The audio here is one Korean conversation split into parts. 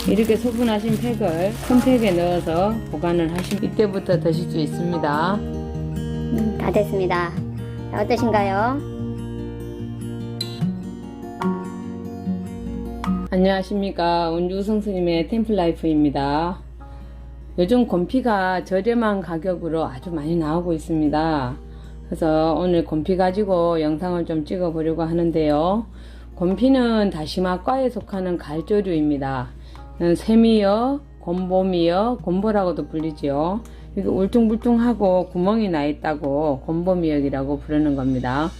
이렇게 소분하신 팩을 큰 팩에 넣어서 보관을 하시면 이때부터 드실 수 있습니다. 다 됐습니다. 자, 어떠신가요? 안녕하십니까, 운주성 스님의 템플라이프입니다. 요즘 곰피가 저렴한 가격으로 아주 많이 나오고 있습니다. 그래서 오늘 곰피 가지고 영상을 좀 찍어 보려고 하는데요. 곰피는 다시마과에 속하는 갈조류입니다. 세미여, 곰보미여, 곰보라고도 불리지요. 이게 울퉁불퉁하고 구멍이 나 있다고 곰보미역이라고 부르는 겁니다.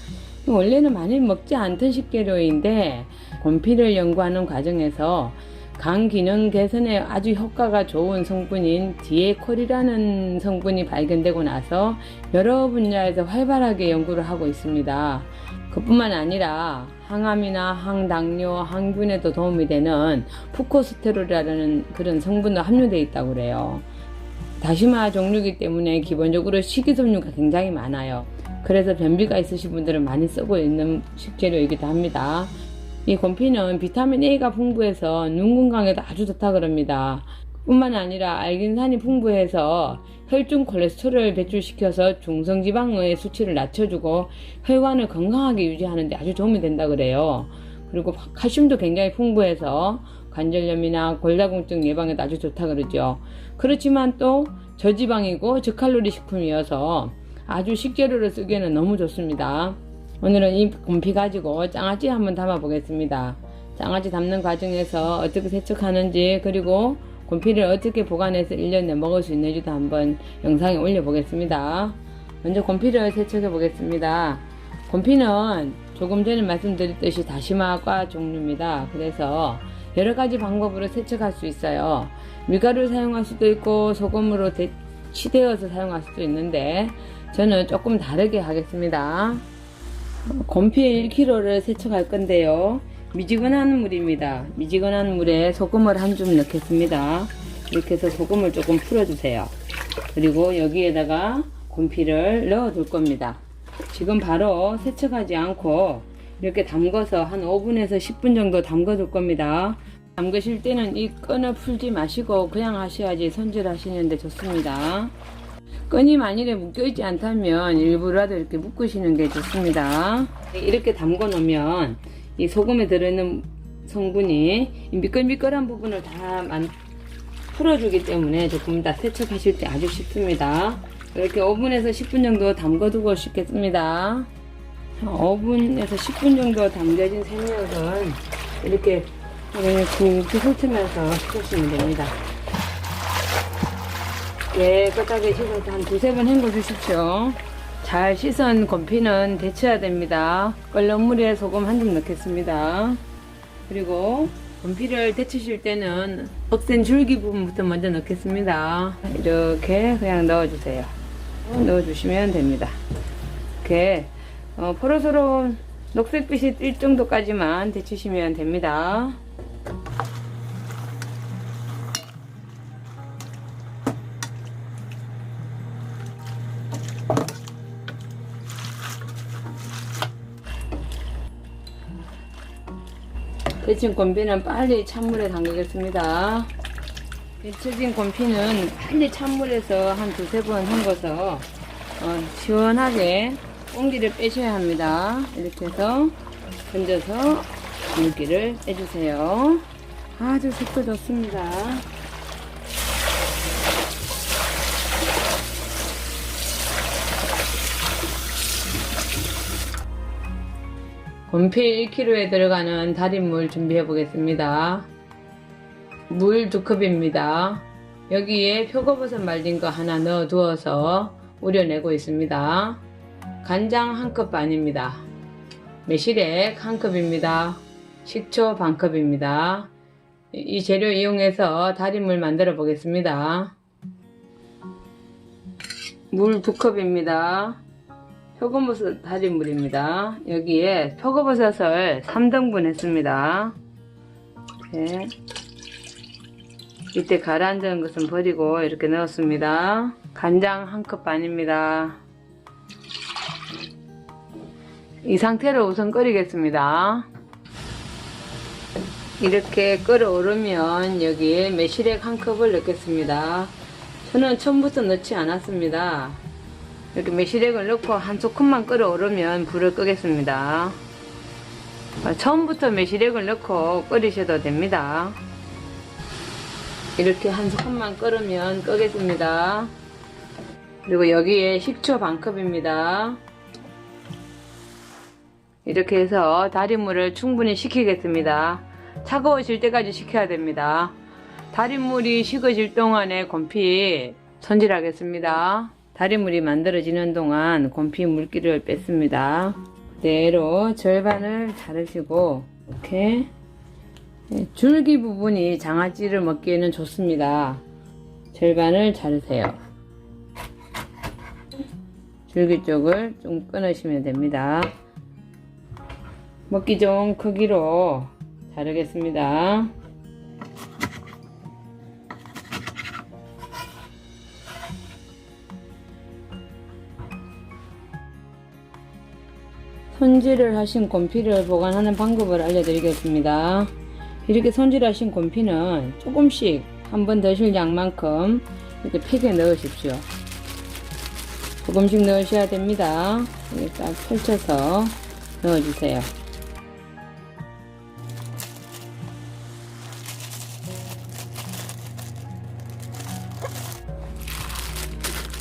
원래는 많이 먹지 않던 식재료인데 곰피를 연구하는 과정에서 간 기능 개선에 아주 효과가 좋은 성분인 디에콜이라는 성분이 발견되고 나서 여러 분야에서 활발하게 연구를 하고 있습니다. 그뿐만 아니라 항암이나 항당뇨, 항균에도 도움이 되는 푸코스테롤이라는 그런 성분도 함유되어 있다고 그래요. 다시마 종류이기 때문에 기본적으로 식이섬유가 굉장히 많아요. 그래서 변비가 있으신 분들은 많이 쓰고 있는 식재료이기도 합니다. 이 곰피는 비타민 A가 풍부해서 눈 건강에도 아주 좋다 그럽니다. 뿐만 아니라 알긴산이 풍부해서 혈중 콜레스테롤을 배출시켜서 중성지방의 수치를 낮춰주고 혈관을 건강하게 유지하는 데 아주 도움이 된다 그래요. 그리고 칼슘도 굉장히 풍부해서 관절염이나 골다공증 예방에도 아주 좋다 그러죠. 그렇지만 또 저지방이고 저칼로리 식품이어서 아주 식재료로 쓰기에는 너무 좋습니다. 오늘은 이 곰피 가지고 장아찌 한번 담아 보겠습니다. 장아찌 담는 과정에서 어떻게 세척하는지, 그리고 곰피를 어떻게 보관해서 1년 내 먹을 수 있는지도 한번 영상에 올려 보겠습니다. 먼저 곰피를 세척해 보겠습니다. 곰피는 조금 전에 말씀드렸듯이 다시마과 종류입니다. 그래서 여러 가지 방법으로 세척할 수 있어요. 밀가루를 사용할 수도 있고 소금으로 치대어서 사용할 수도 있는데 저는 조금 다르게 하겠습니다. 곰피 1kg를 세척할 건데요. 미지근한 물입니다. 미지근한 물에 소금을 한 줌 넣겠습니다. 이렇게 해서 소금을 조금 풀어주세요. 그리고 여기에다가 곰피를 넣어 둘 겁니다. 지금 바로 세척하지 않고 이렇게 담궈서 한 5분에서 10분 정도 담궈 둘 겁니다. 담그실 때는 이 끈을 풀지 마시고 그냥 하셔야지 손질하시는데 좋습니다. 끈이 만일에 묶여있지 않다면 일부라도 이렇게 묶으시는 게 좋습니다. 이렇게 담궈 놓으면 이 소금에 들어있는 성분이 이 미끌미끌한 부분을 다 풀어주기 때문에 조금 더 세척하실 때 아주 쉽습니다. 이렇게 5분에서 10분 정도 담궈 두고 싶겠습니다. 5분에서 10분 정도 담겨진 생면은 이렇게 굵게 훑으면서 씻으시면 됩니다. 깨끗하게 씻어서 한 2-3번 헹궈 주십시오. 잘 씻은 곰피는 데쳐야 됩니다. 끓는 물에 소금 한 줌 넣겠습니다. 그리고 곰피를 데치실 때는 억센 줄기 부분부터 먼저 넣겠습니다. 이렇게 그냥 넣어주세요. 넣어주시면 됩니다. 이렇게 포로소로 녹색빛이 뜰 정도까지만 데치시면 됩니다. 데친 곰피는 빨리 찬물에 담그겠습니다. 데쳐진 곰피는 빨리 찬물에서 한 2-3번 헹궈서 시원하게 공기를 빼셔야 합니다. 이렇게 해서 건져서 물기를 빼주세요. 아주 색도 좋습니다. 곰피 1kg에 들어가는 달인물 준비해 보겠습니다. 물 2컵입니다. 여기에 표고버섯 말린 거 하나 넣어 두어서 우려내고 있습니다. 간장 1컵 반입니다. 매실액 1컵입니다. 식초 반컵입니다. 이 재료 이용해서 달인물 만들어 보겠습니다. 물 2컵입니다. 표고버섯 달인물입니다. 여기에 표고버섯을 3등분 했습니다. 이렇게 밑에 가라앉은 것은 버리고 이렇게 넣었습니다. 간장 1컵 반입니다. 이 상태로 우선 끓이겠습니다. 이렇게 끓어오르면 여기에 매실액 한 컵을 넣겠습니다. 저는 처음부터 넣지 않았습니다. 이렇게 매실액을 넣고 한 소큼만 끓어오르면 불을 끄겠습니다. 처음부터 매실액을 넣고 끓이셔도 됩니다. 이렇게 한 소큼만 끓으면 끄겠습니다. 그리고 여기에 식초 반 컵입니다. 이렇게 해서 달인물을 충분히 식히겠습니다. 차가워질 때까지 식혀야 됩니다. 달인물이 식어질 동안에 곰피 손질하겠습니다. 달인물이 만들어지는 동안 곰피 물기를 뺐습니다. 그대로 절반을 자르시고 이렇게 줄기 부분이 장아찌를 먹기에는 좋습니다. 절반을 자르세요. 줄기 쪽을 좀 끊으시면 됩니다. 먹기 좋은 크기로 자르겠습니다. 손질을 하신 곰피를 보관하는 방법을 알려드리겠습니다. 이렇게 손질하신 곰피는 조금씩 한번 드실 양만큼 이렇게 팩에 넣으십시오. 조금씩 넣으셔야 됩니다. 이렇게 딱 펼쳐서 넣어주세요.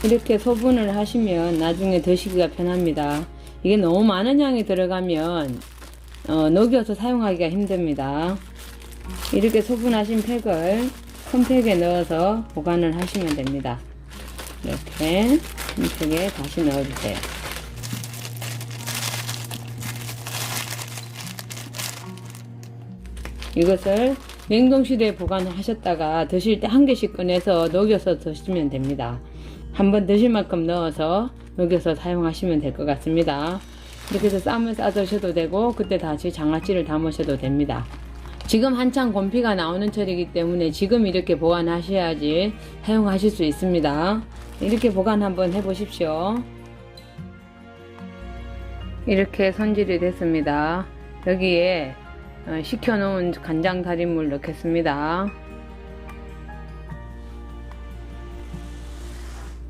이렇게 소분을 하시면 나중에 드시기가 편합니다. 이게 너무 많은 양이 들어가면 녹여서 사용하기가 힘듭니다. 이렇게 소분하신 팩을 큰 팩에 넣어서 보관을 하시면 됩니다. 이렇게 큰 팩에 다시 넣어주세요. 이것을 냉동실에 보관하셨다가 드실 때 한 개씩 꺼내서 녹여서 드시면 됩니다. 한번 드실 만큼 넣어서 녹여서 사용하시면 될 것 같습니다. 이렇게 해서 쌈을 싸 드셔도 되고 그때 다시 장아찌를 담으셔도 됩니다. 지금 한창 곰피가 나오는 철이기 때문에 지금 이렇게 보관하셔야지 사용하실 수 있습니다. 이렇게 보관 한번 해보십시오. 이렇게 손질이 됐습니다. 여기에 식혀놓은 간장 달인물 넣겠습니다.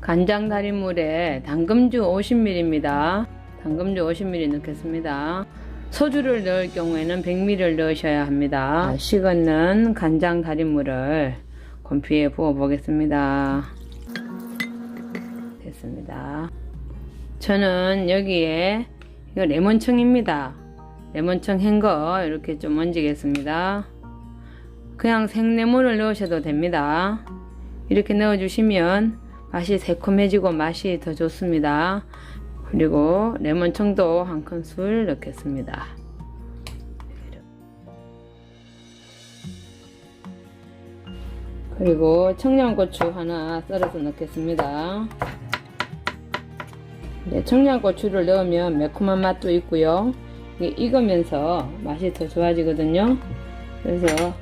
간장 달인물에 당금주 50ml입니다. 당금주 50ml 넣겠습니다. 소주를 넣을 경우에는 100ml를 넣으셔야 합니다. 식은 간장 달인물을 곰피에 부어 보겠습니다. 됐습니다. 저는 여기에 이거 레몬청입니다. 레몬청 한 거 이렇게 좀 얹겠습니다. 그냥 생레몬을 넣으셔도 됩니다. 이렇게 넣어주시면 맛이 새콤해지고 맛이 더 좋습니다. 그리고 레몬청도 한 큰술 넣겠습니다. 그리고 청양고추 하나 썰어서 넣겠습니다. 네, 청양고추를 넣으면 매콤한 맛도 있고요. 이게 익으면서 맛이 더 좋아지거든요. 그래서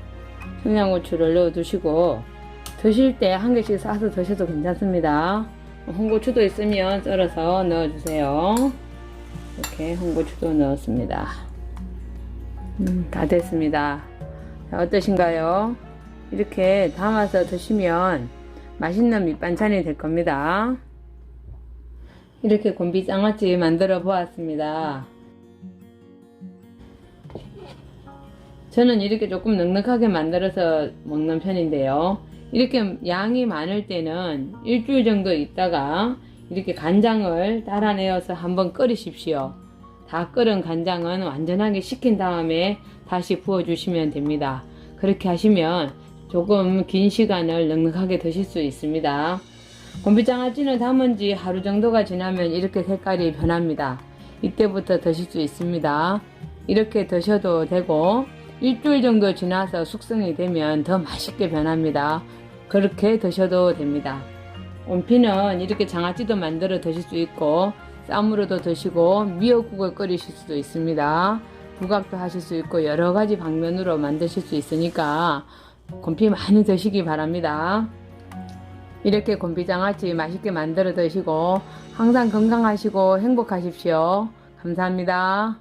청양고추를 넣어 두시고 드실 때 한 개씩 싸서 드셔도 괜찮습니다. 홍고추도 있으면 썰어서 넣어주세요. 이렇게 홍고추도 넣었습니다. 다 됐습니다. 자, 어떠신가요? 이렇게 담아서 드시면 맛있는 밑반찬이 될 겁니다. 이렇게 곰피 장아찌 만들어 보았습니다. 저는 이렇게 조금 넉넉하게 만들어서 먹는 편인데요. 이렇게 양이 많을 때는 일주일 정도 있다가 이렇게 간장을 따라내어서 한번 끓이십시오. 다 끓은 간장은 완전하게 식힌 다음에 다시 부어주시면 됩니다. 그렇게 하시면 조금 긴 시간을 넉넉하게 드실 수 있습니다. 곰피장아찌는 담은 지 하루 정도가 지나면 이렇게 색깔이 변합니다. 이때부터 드실 수 있습니다. 이렇게 드셔도 되고 일주일 정도 지나서 숙성이 되면 더 맛있게 변합니다. 그렇게 드셔도 됩니다. 곰피는 이렇게 장아찌도 만들어 드실 수 있고 쌈으로도 드시고 미역국을 끓이실 수도 있습니다. 부각도 하실 수 있고 여러가지 방면으로 만드실 수 있으니까 곰피 많이 드시기 바랍니다. 이렇게 곰피장아찌 맛있게 만들어 드시고 항상 건강하시고 행복하십시오. 감사합니다.